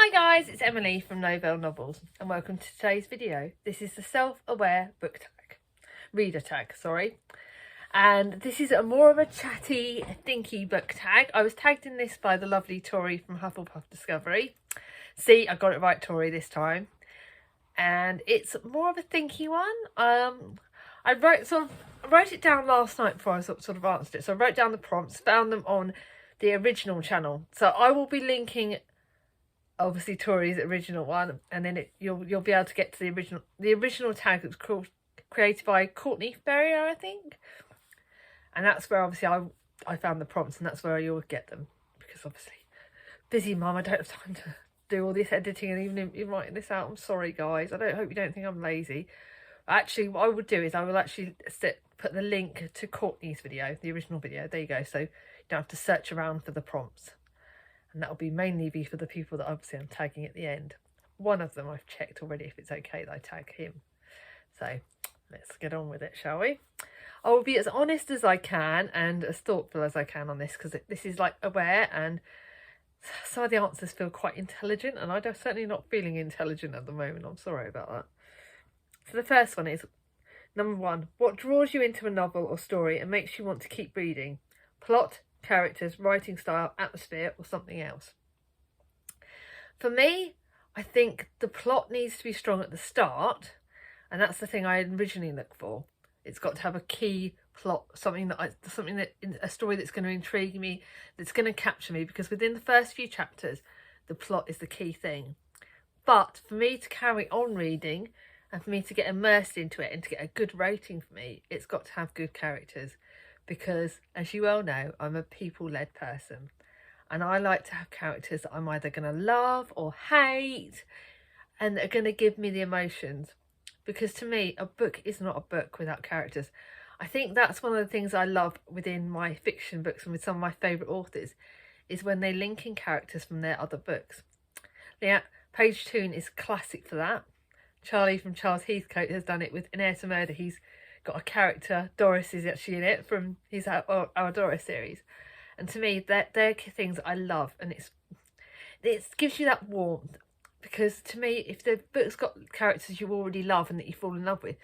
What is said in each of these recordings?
Hi guys, it's Emily from Novelle Novels and welcome to today's video. This is the self-aware book tag, reader tag, sorry. And this is more of a chatty, thinky book tag. I was tagged in this by the lovely Tori from Hufflepuff Discovery. See, I got it right, Tori, this time. And it's more of a thinky one. I wrote it down last night before I sort of answered it. So I wrote down the prompts, found them on the original channel. So I will be linking obviously Tori's original one, and then you'll be able to get to the original tag that was created by Courtney Ferrier, I think. And that's where obviously I found the prompts, and that's where you'll get them, because obviously busy mum, I don't have time to do all this editing and even writing this out. I'm sorry guys, I hope you don't think I'm lazy. Actually, what I would do is I will actually put the link to Courtney's video, the original video. There you go, so you don't have to search around for the prompts. And that'll be mainly for the people that obviously I'm tagging at the end. One of them I've checked already if it's okay that I tag him. So let's get on with it, shall we? I will be as honest as I can and as thoughtful as I can on this, because this is like aware, and some of the answers feel quite intelligent, and I'm certainly not feeling intelligent at the moment. I'm sorry about that. So the first one is, number 1, what draws you into a novel or story and makes you want to keep reading? Plot, characters, writing style, atmosphere, or something else? For me, I think the plot needs to be strong at the start, and that's the thing I originally look for. It's got to have a key plot, a story that's going to intrigue me, that's going to capture me, because within the first few chapters, the plot is the key thing. But for me to carry on reading and for me to get immersed into it and to get a good rating for me, it's got to have good characters. Because, as you well know, I'm a people-led person, and I like to have characters that I'm either going to love or hate, and that are going to give me the emotions. Because to me, a book is not a book without characters. I think that's one of the things I love within my fiction books and with some of my favourite authors, is when they link in characters from their other books. Yeah, Page Toon is classic for that. Charlie from Charles Heathcote has done it with In Heir to Murder. He's got a character, Doris is actually in it, from his Our Doris series. And to me, they're things I love, and it gives you that warmth. Because to me, if the book's got characters you already love and that you fall in love with,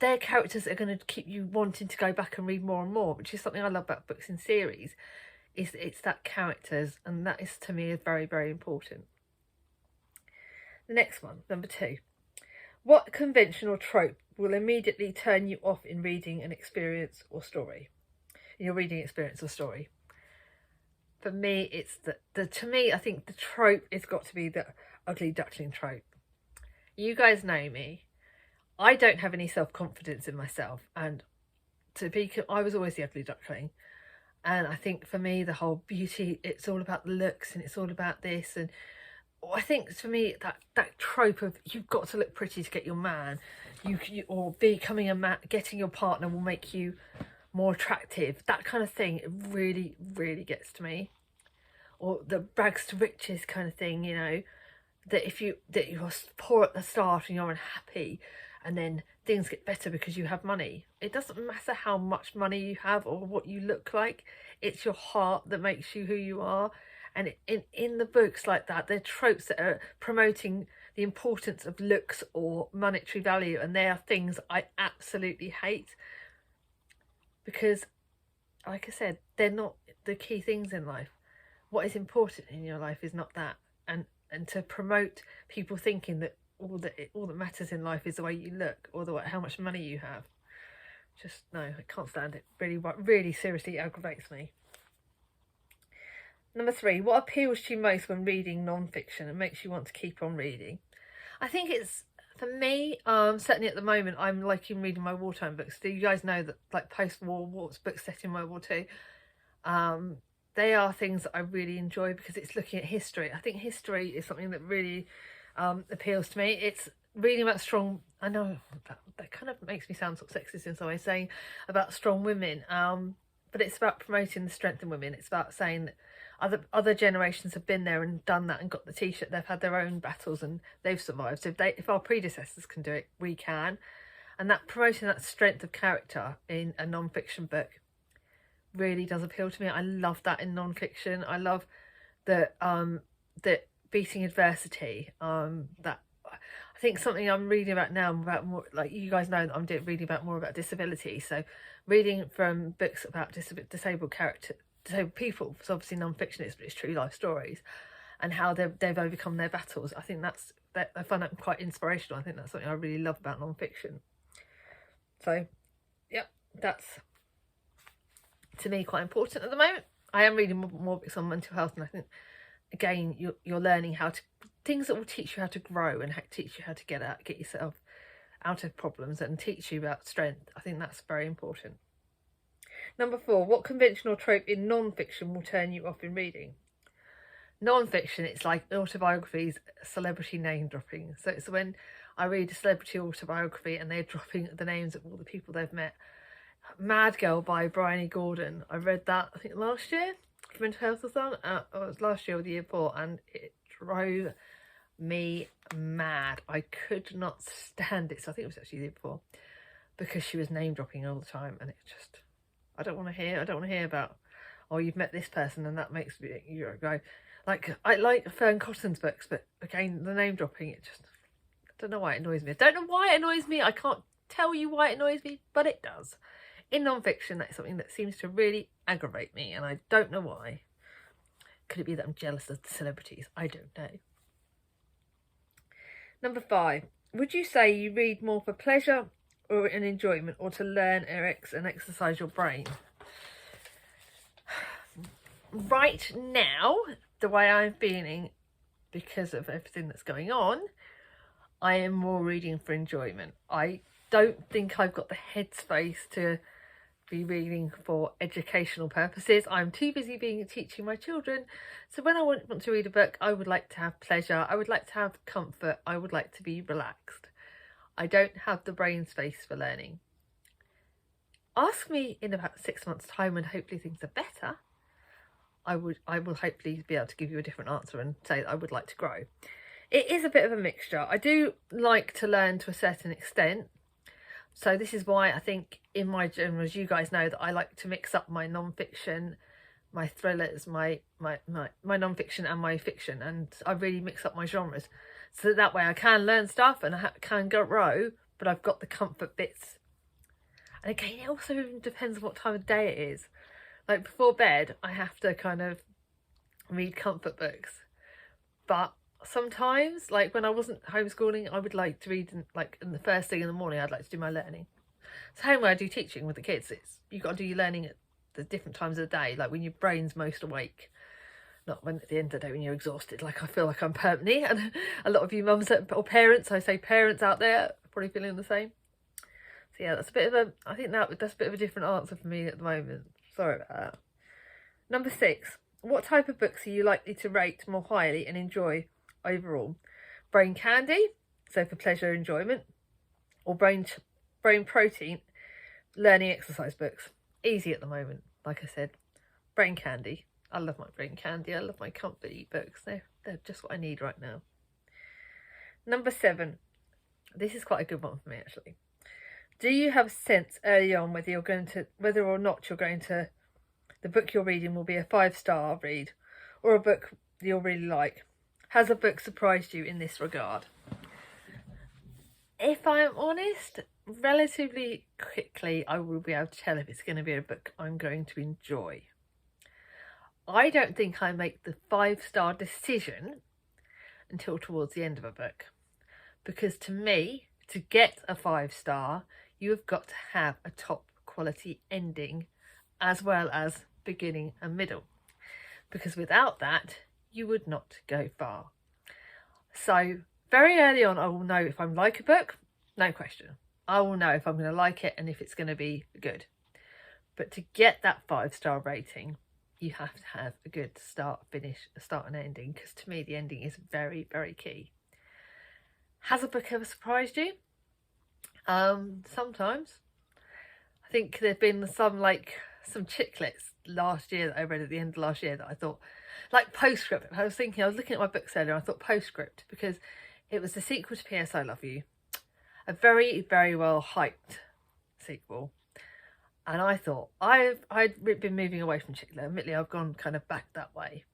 they're characters that are going to keep you wanting to go back and read more and more, which is something I love about books in series. It's that characters, and that is to me is very, very important. The next one, number 2. What conventional trope will immediately turn you off in reading an experience or story? In your reading experience or story? For me, it's I think the trope has got to be the ugly duckling trope. You guys know me. I don't have any self-confidence in myself, and I was always the ugly duckling. And I think for me, the whole beauty, it's all about the looks, and it's all about this, and I think for me that trope of you've got to look pretty to get your man, or becoming a man, getting your partner will make you more attractive. That kind of thing, it really, really gets to me. Or the rags to riches kind of thing, you know, that you're poor at the start and you're unhappy, and then things get better because you have money. It doesn't matter how much money you have or what you look like. It's your heart that makes you who you are. And in the books like that, they're tropes that are promoting the importance of looks or monetary value, and they are things I absolutely hate. Because, like I said, they're not the key things in life. What is important in your life is not that. And to promote people thinking that all that matters in life is the way you look or how much money you have. Just, no, I can't stand it. Really, really seriously aggravates me. Number 3, what appeals to you most when reading non-fiction and makes you want to keep on reading? I think it's, for me, certainly at the moment, I'm liking reading my wartime books. Do you guys know that, like, post-war books set in World War II, they are things that I really enjoy because it's looking at history. I think history is something that really appeals to me. It's reading about strong, I know that kind of makes me sound sort of sexist in some way, saying about strong women, but it's about promoting the strength in women. It's about saying that other generations have been there and done that and got the t-shirt. They've had their own battles and they've survived. So if our predecessors can do it, we can. And that promoting that strength of character in a non-fiction book really does appeal to me. I love that in non-fiction. I love that beating adversity. That I think something I'm reading about now about more, like you guys know that I'm reading about more about disability. So reading from books about disabled people. It's obviously non-fiction, it's true life stories, and how they've overcome their battles. I think I find that quite inspirational. I think that's something I really love about non-fiction. So, yep, that's to me quite important at the moment. I am reading more books on mental health, and I think again you're learning things that will teach you how to grow and teach you how to get yourself out of problems and teach you about strength. I think that's very important. Number 4, what conventional trope in non-fiction will turn you off in reading? Non-fiction, it's like autobiographies, celebrity name dropping. So it's when I read a celebrity autobiography and they're dropping the names of all the people they've met. Mad Girl by Bryony Gordon. I read that, I think, last year for mental health or something. It was last year or the year before, and it drove me mad. I could not stand it. So I think it was actually the year before, because she was name dropping all the time, and it just, I don't want to hear about, oh, you've met this person and that makes you go. Like, I like Fern Cotton's books, but again, the name dropping, it just, I don't know why it annoys me. I don't know why it annoys me. I can't tell you why it annoys me, but it does. In non-fiction, that's something that seems to really aggravate me, and I don't know why. Could it be that I'm jealous of the celebrities? I don't know. Number 5, would you say you read more for pleasure or an enjoyment, or to learn and exercise your brain? Right now, the way I'm feeling, because of everything that's going on, I am more reading for enjoyment. I don't think I've got the headspace to be reading for educational purposes. I'm too busy teaching my children. So when I want to read a book, I would like to have pleasure. I would like to have comfort. I would like to be relaxed. I don't have the brain space for learning. Ask me in about 6 months' time when hopefully things are better. I will hopefully be able to give you a different answer and say that I would like to grow. It is a bit of a mixture. I do like to learn to a certain extent. So this is why I think in my genres, you guys know that I like to mix up my non-fiction, my thrillers, my non-fiction and my fiction, and I really mix up my genres. So that way I can learn stuff and I can grow, but I've got the comfort bits. And again, it also depends on what time of day it is. Like before bed, I have to kind of read comfort books. But sometimes, like when I wasn't homeschooling, I would like to read in the first thing in the morning. I'd like to do my learning. So when I do teaching with the kids, you've got to do your learning at the different times of the day, like when your brain's most awake. Not when at the end of the day when you're exhausted, like I feel like I'm permanently. And a lot of you mums or parents, I say parents out there, are probably feeling the same. So yeah, that's a bit of I think that's a bit of a different answer for me at the moment. Sorry about that. Number 6, what type of books are you likely to rate more highly and enjoy overall? Brain candy, so for pleasure enjoyment, or brain protein, learning exercise books? Easy at the moment, like I said. Brain candy. I love my brain candy. I love my comfort books. They're just what I need right now. Number 7. This is quite a good one for me, actually. Do you have a sense early on whether or not the book you're reading will be a 5-star read, or a book you'll really like? Has a book surprised you in this regard? If I'm honest, relatively quickly I will be able to tell if it's going to be a book I'm going to enjoy. I don't think I make the 5-star decision until towards the end of a book, because to me, to get a 5-star, you have got to have a top quality ending as well as beginning and middle, because without that you would not go far. So very early on I will know if I'm like a book, no question. I will know if I'm going to like it and if it's going to be good. But to get that 5-star rating, you have to have a good start and ending, because to me the ending is very, very key. Has a book ever surprised you? Sometimes. I think there've been some chick licks last year that I read at the end of last year that I thought, like Postscript. I was looking at my books earlier, and I thought Postscript, because it was the sequel to P.S. I Love You, a very, very well hyped sequel. And I thought I'd been moving away from chick lit. Admittedly, I've gone kind of back that way.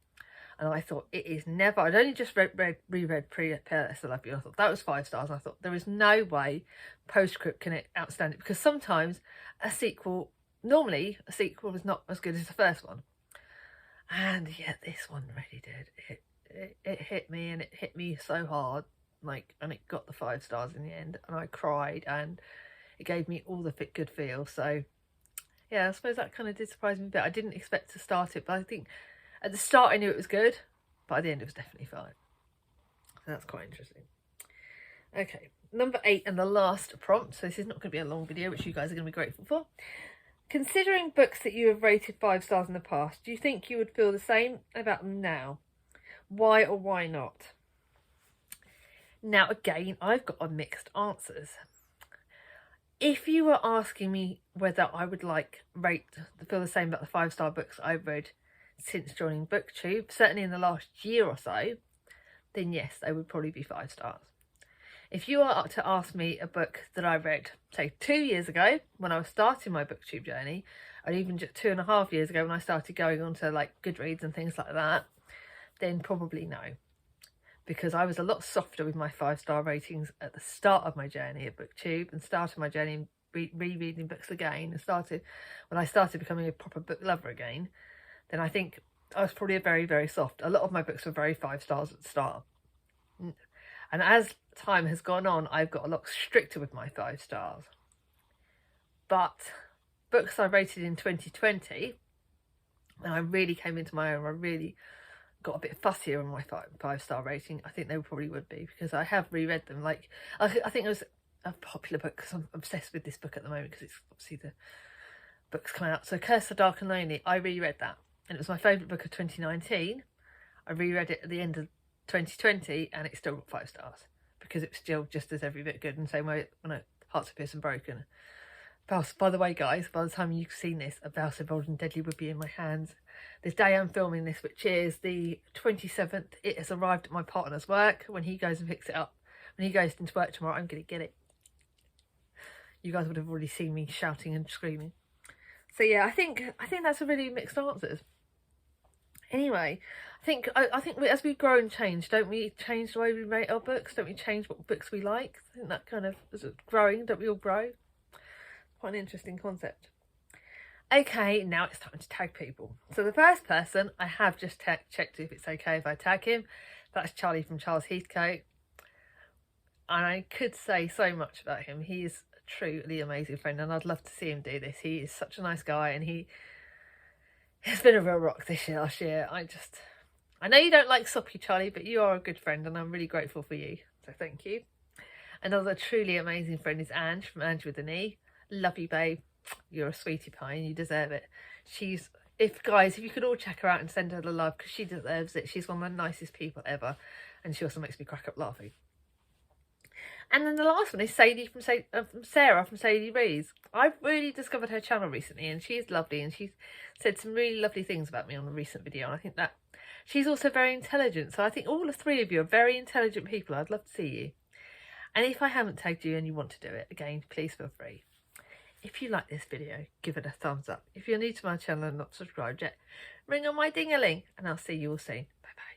And I thought, it is never, I'd only just reread P.S. I Love You. I thought that was 5 stars. And I thought, there is no way Postscript can outstand it, because sometimes normally a sequel is not as good as the first one. And yeah, this one really did. It hit me, and it hit me so hard, like, and it got the 5 stars in the end, and I cried, and it gave me all the good feel. So yeah, I suppose that kind of did surprise me a bit. I didn't expect to start it, but I think at the start I knew it was good, but at the end it was definitely 5. So that's quite interesting. Okay, number 8 and the last prompt. So this is not going to be a long video, which you guys are going to be grateful for. Considering books that you have rated 5 stars in the past, do you think you would feel the same about them now? Why or why not? Now again, I've got mixed answers. If you were asking me whether I would feel the same about the 5-star books I've read since joining BookTube, certainly in the last year or so, then yes, they would probably be 5 stars. If you are to ask me a book that I read, say 2 years ago when I was starting my BookTube journey, or even just 2.5 years ago when I started going on to like Goodreads and things like that, then probably no. Because I was a lot softer with my 5-star ratings at the start of my journey at BookTube, and started my journey in rereading books again, and when I started becoming a proper book lover again, then I think I was probably very, very soft. A lot of my books were very 5 stars at the start. And as time has gone on, I've got a lot stricter with my 5 stars. But books I rated in 2020, when I really came into my own, I really got a bit fussier on my 5-star rating, I think they probably would be, because I have reread them. Like, I think it was a popular book, because I'm obsessed with this book at the moment, because it's obviously the book's come out. So Curse of Dark and Lonely, I reread that, and it was my favourite book of 2019. I reread it at the end of 2020, and it still got 5 stars, because it's still just as every bit good. And same way when Hearts of Pierce and Broken. By the way, guys, by the time you've seen this, a Vow So Bold and Deadly would be in my hands. This day I'm filming this, which is the 27th, it has arrived at my partner's work. When he goes and picks it up, when he goes into work tomorrow, I'm going to get it. You guys would have already seen me shouting and screaming. So yeah, I think that's a really mixed answers. Anyway, I think as we grow and change, don't we change the way we rate our books? Don't we change what books we like? I think that kind of is growing. Don't we all grow? Quite an interesting concept. Okay, now it's time to tag people. So the first person, I have just checked if it's okay if I tag him. That's Charlie from Charles Heathcote. And I could say so much about him. He is a truly amazing friend, and I'd love to see him do this. He is such a nice guy, and he's been a real rock last year. I know you don't like soppy, Charlie, but you are a good friend, and I'm really grateful for you. So thank you. Another truly amazing friend is Ange from Ange with an E. Love you, babe. You're a sweetie pie and you deserve it. If you could all check her out and send her the love, because she deserves it. She's one of the nicest people ever, and she also makes me crack up laughing. And then the last one is Sarah from Sadie Rees. I've really discovered her channel recently, and she is lovely, and she's said some really lovely things about me on a recent video, and I think that she's also very intelligent. So I think all the 3 of you are very intelligent people. I'd love to see you. And if I haven't tagged you and you want to do it, again, please feel free. If you like this video, give it a thumbs up. If you're new to my channel and not subscribed yet, ring on my ding-a-ling, and I'll see you all soon. Bye bye.